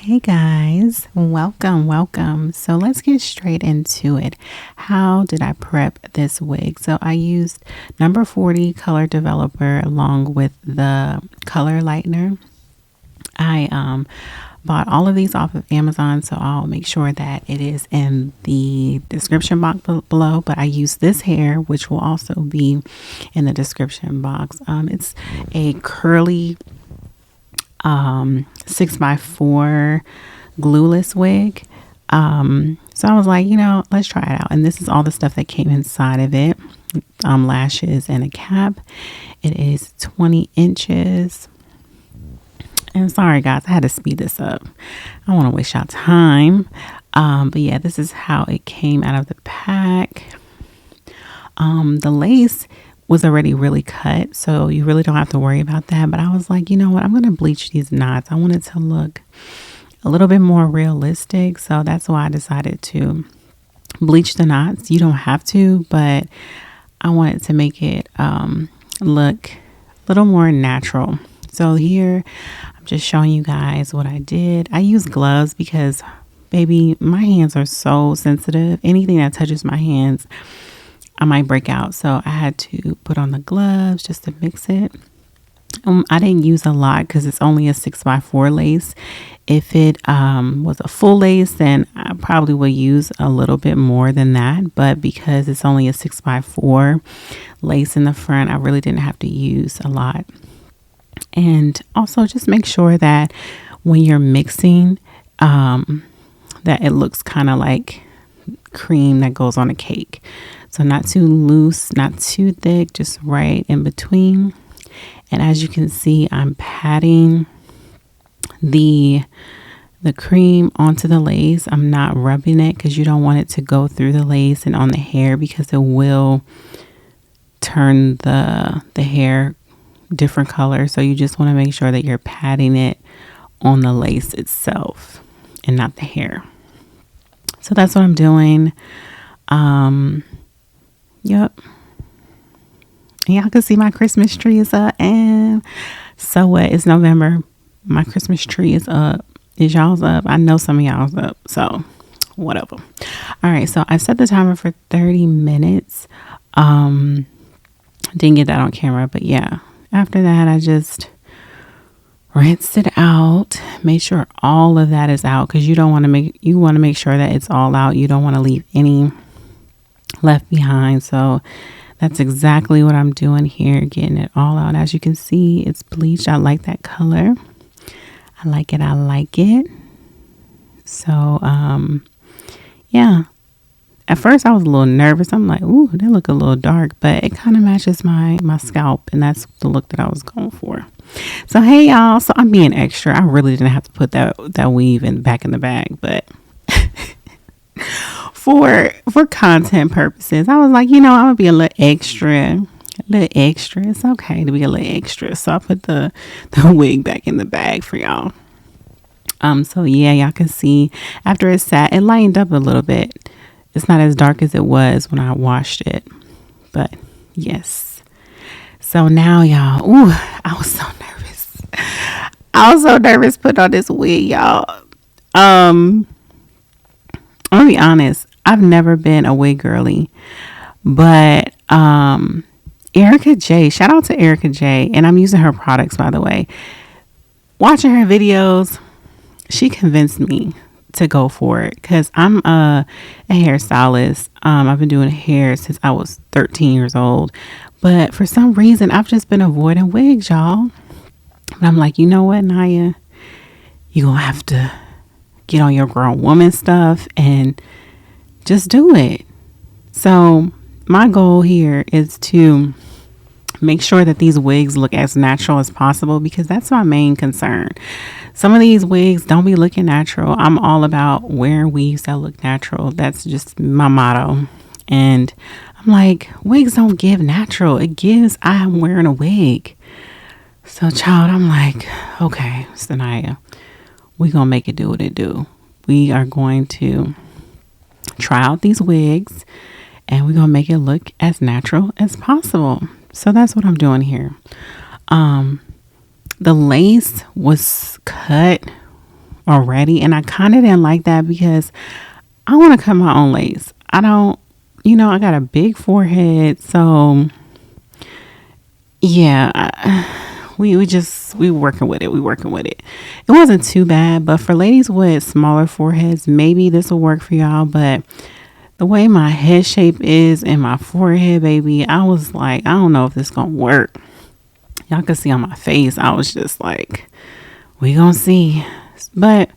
Hey guys, welcome. So let's get straight into it. How did I prep this wig? So I used number 40 color developer along with the color lightener. I bought all of these off of Amazon, so I'll make sure that it is in the description box below. But I use this hair, which will also be in the description box. It's a curly 6x4 glueless wig. So I was like, let's try it out. And this is all the stuff that came inside of it. Lashes and a cap. It is 20 inches. And sorry guys, I had to speed this up. I don't want to waste y'all time. But yeah, this is how it came out of the pack. The lace was already really cut, so you really don't have to worry about that. But I was like, you know what? I'm going to bleach these knots. I want it to look a little bit more realistic. So that's why I decided to bleach the knots. You don't have to, but I wanted to make it look a little more natural. So here, I'm just showing you guys what I did. I use gloves because, baby, my hands are so sensitive. Anything that touches my hands, I might break out. So I had to put on the gloves just to mix it. I didn't use a lot because it's only a 6x4 lace. If it was a full lace, then I probably would use a little bit more than that. But because it's only a 6x4 lace in the front, I really didn't have to use a lot. And also just make sure that when you're mixing, that it looks kind of like cream that goes on a cake. So not too loose, not too thick, just right in between. And as you can see, I'm patting the cream onto the lace. I'm not rubbing it because you don't want it to go through the lace and on the hair, because it will turn the hair different color. So you just want to make sure that you're patting it on the lace itself and not the hair. So that's what I'm doing. Yep. Y'all can see my Christmas tree is up, and so what? It's November. My Christmas tree is up. Is y'all's up? I know some of y'all's up. So whatever. All right. So I set the timer for 30 minutes. Didn't get that on camera, but yeah. After that, I just rinsed it out. Made sure all of that is out, because you want to make sure that it's all out. You don't want to leave any left behind. So that's exactly what I'm doing here, getting it all out. As you can see, it's bleached. I like that color. I like it. So yeah, at first I was a little nervous. I'm like, ooh, they look a little dark, but it kind of matches my scalp, and that's the look that I was going for. So hey y'all, so I'm being extra. I really didn't have to put that weave back in the bag, but for content purposes, I was like, I'm gonna be a little extra. It's okay to be a little extra. So I put the wig back in the bag for y'all. So yeah, y'all can see after it sat, it lightened up a little bit. It's not as dark as it was when I washed it, but yes. So now y'all, ooh, I was so nervous. Putting on this wig, y'all. I'm gonna be honest, I've never been a wig girly, but Ericka J, shout out to Ericka J, and I'm using her products, by the way. Watching her videos, she convinced me to go for it, because I'm a hairstylist. I've been doing hair since I was 13 years old, but for some reason I've just been avoiding wigs, y'all. But I'm like, you know what, Naya, you're gonna have to get on your grown woman stuff and just do it. So my goal here is to make sure that these wigs look as natural as possible, because that's my main concern. Some of these wigs don't be looking natural. I'm all about wearing weaves that look natural. That's just my motto. And I'm like, wigs don't give natural. It gives I'm wearing a wig. So child, I'm like, okay, Sanaya, we're going to make it do what it do. We are going to try out these wigs, and we're going to make it look as natural as possible. So that's what I'm doing here. The lace was cut already. And I kind of didn't like that because I want to cut my own lace. I don't, I got a big forehead. So yeah, we working with it. We working with it. It wasn't too bad, but for ladies with smaller foreheads, maybe this will work for y'all. But the way my head shape is and my forehead, baby, I was like, I don't know if this gonna work. Y'all can see on my face, I was just like, we gonna see. But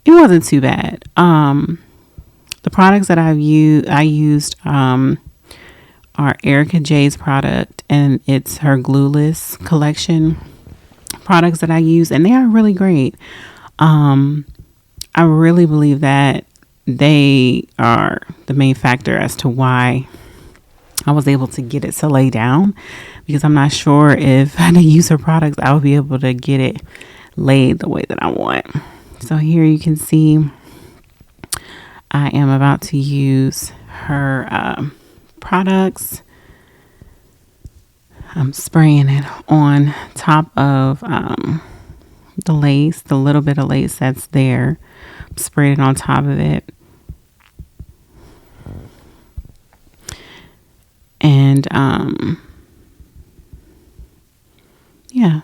it wasn't too bad. The products that I used are Ericka J's product, and it's her Glueless collection products that I use, and they are really great. I really believe that they are the main factor as to why I was able to get it to lay down, because I'm not sure if I had to use her products, I would be able to get it laid the way that I want. So here you can see I am about to use her products. I'm spraying it on top of the lace, the little bit of lace that's there. Sprayed it on top of it. And yeah.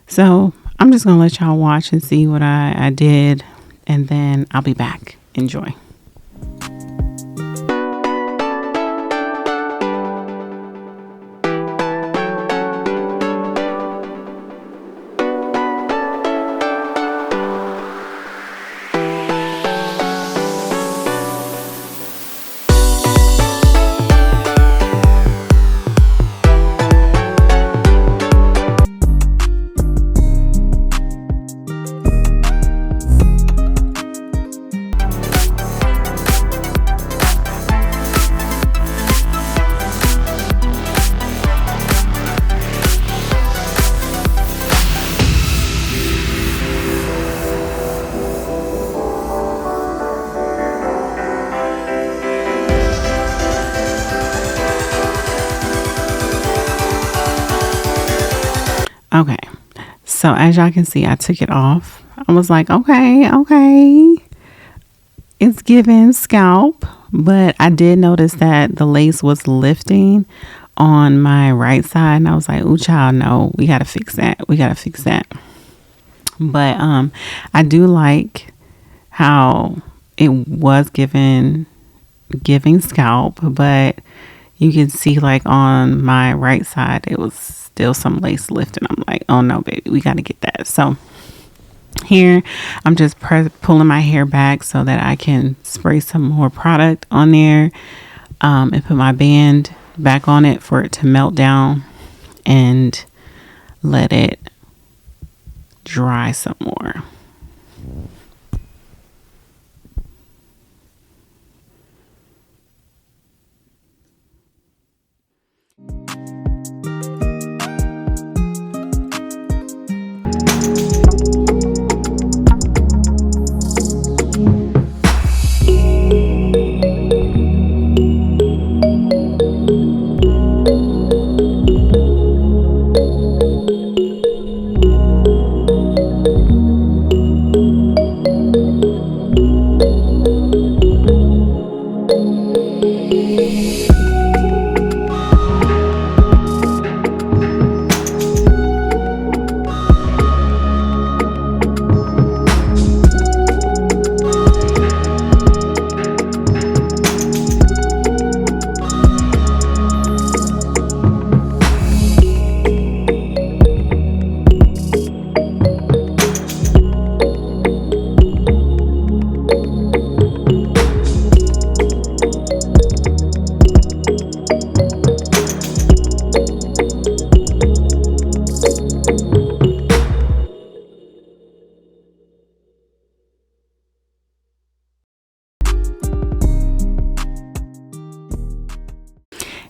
So I'm just going to let y'all watch and see what I did. And then I'll be back. Enjoy. Okay, so as y'all can see, I took it off. I was like, okay, it's giving scalp, but I did notice that the lace was lifting on my right side, and I was like, ooh, child, no, we gotta fix that. But I do like how it was giving scalp, but you can see like on my right side, it was still some lace lifting. I'm like, oh no, baby, we got to get that. So here, I'm just pulling my hair back so that I can spray some more product on there and put my band back on it for it to melt down and let it dry some more.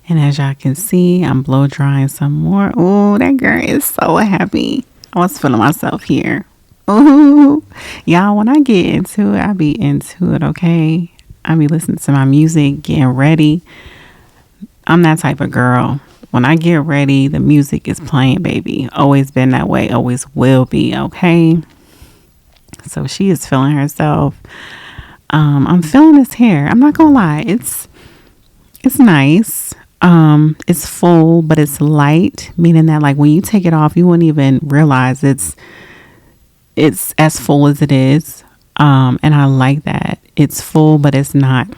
And as y'all can see, I'm blow drying some more. Oh, that girl is so happy. I was feeling myself here. Ooh, y'all, when I get into it, I be into it, okay? I be listening to my music, getting ready. I'm that type of girl. When I get ready, the music is playing, baby. Always been that way, always will be, okay? So she is feeling herself. I'm feeling this hair. I'm not gonna lie. It's nice. It's full, but it's light, meaning that like when you take it off, you wouldn't even realize it's as full as it is. And I like that. It's full, but it's not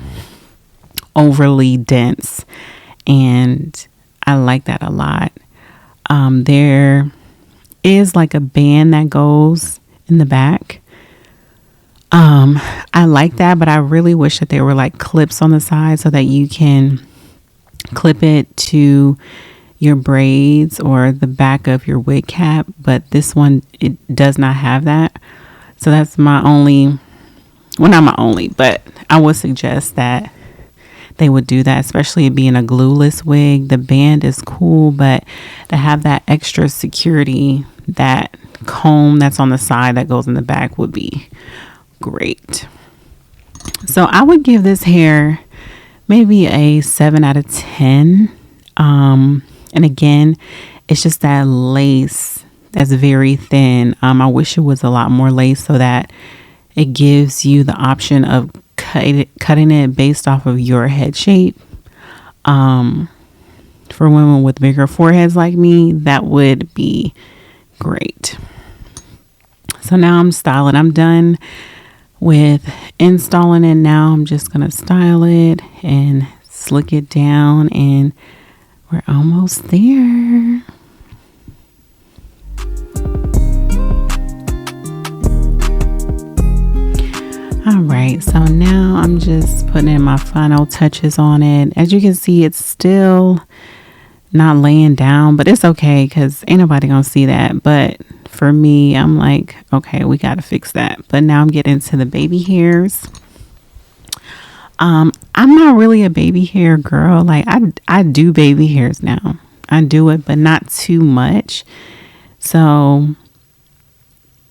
overly dense. And I like that a lot. There is like a band that goes in the back. I like that, but I really wish that there were like clips on the side so that you can clip it to your braids or the back of your wig cap. But this one, it does not have that. So that's my only, well, not my only, but I would suggest that they would do that, especially it being a glueless wig. The band is cool, but to have that extra security, that comb that's on the side that goes in the back would be great. So I would give this hair maybe a 7 out of 10. And again, it's just that lace that's very thin. I wish it was a lot more lace so that it gives you the option of cutting it based off of your head shape. For women with bigger foreheads like me, that would be great. So now I'm styling. I'm done with installing it. Now I'm just gonna style it and slick it down, and we're almost there. All right, so now I'm just putting in my final touches on it. As you can see, it's still not laying down, but it's okay because ain't nobody gonna see that. But for me, I'm like, okay, we gotta fix that. But now I'm getting to the baby hairs. I'm not really a baby hair girl. Like I do baby hairs now. I do it, but not too much. So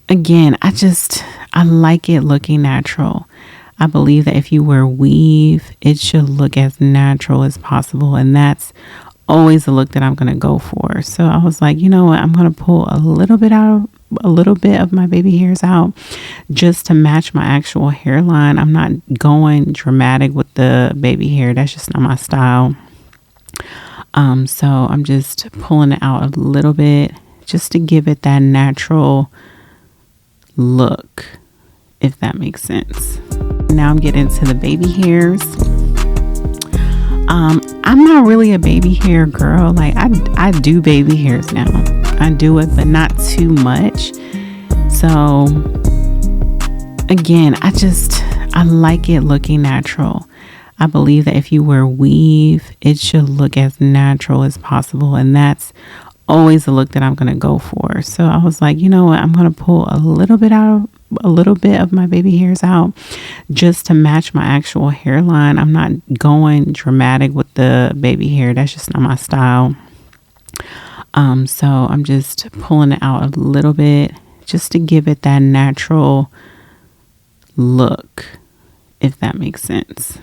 again, I like it looking natural. I believe that if you wear weave, it should look as natural as possible. And that's always the look that I'm going to go for. So I was like, you know what? I'm going to pull a little bit of my baby hairs out just to match my actual hairline. I'm not going dramatic with the baby hair. That's just not my style. So I'm just pulling it out a little bit just to give it that natural look, if that makes sense. Now I'm getting to the baby hairs. I'm not really a baby hair girl. Like I do baby hairs now. I do it, but not too much. So again, I like it looking natural. I believe that if you wear weave, it should look as natural as possible. And that's always the look that I'm going to go for. So I was like, you know what? I'm going to pull a little bit of my baby hairs out just to match my actual hairline. I'm not going dramatic with the baby hair. That's just not my style. So I'm just pulling it out a little bit just to give it that natural look, if that makes sense.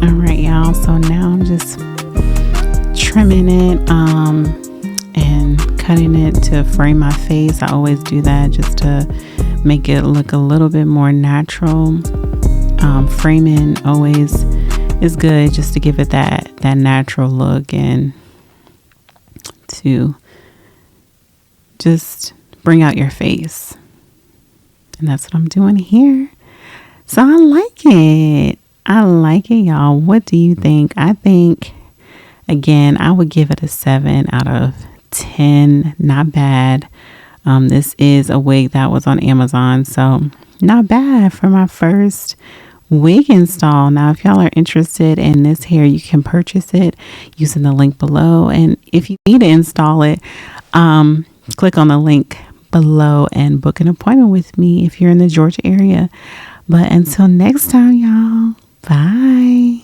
All right, y'all. So now I'm just trimming it and cutting it to frame my face. I always do that just to make it look a little bit more natural. Framing always is good just to give it that natural look and to just bring out your face. And that's what I'm doing here. So I like it. I like it, y'all. What do you think? I think, again, I would give it a 7 out of 10. Not bad. This is a wig that was on Amazon, so not bad for my first wig install. Now, if y'all are interested in this hair, you can purchase it using the link below. And if you need to install it, click on the link below and book an appointment with me if you're in the Georgia area. But until next time, y'all. Bye.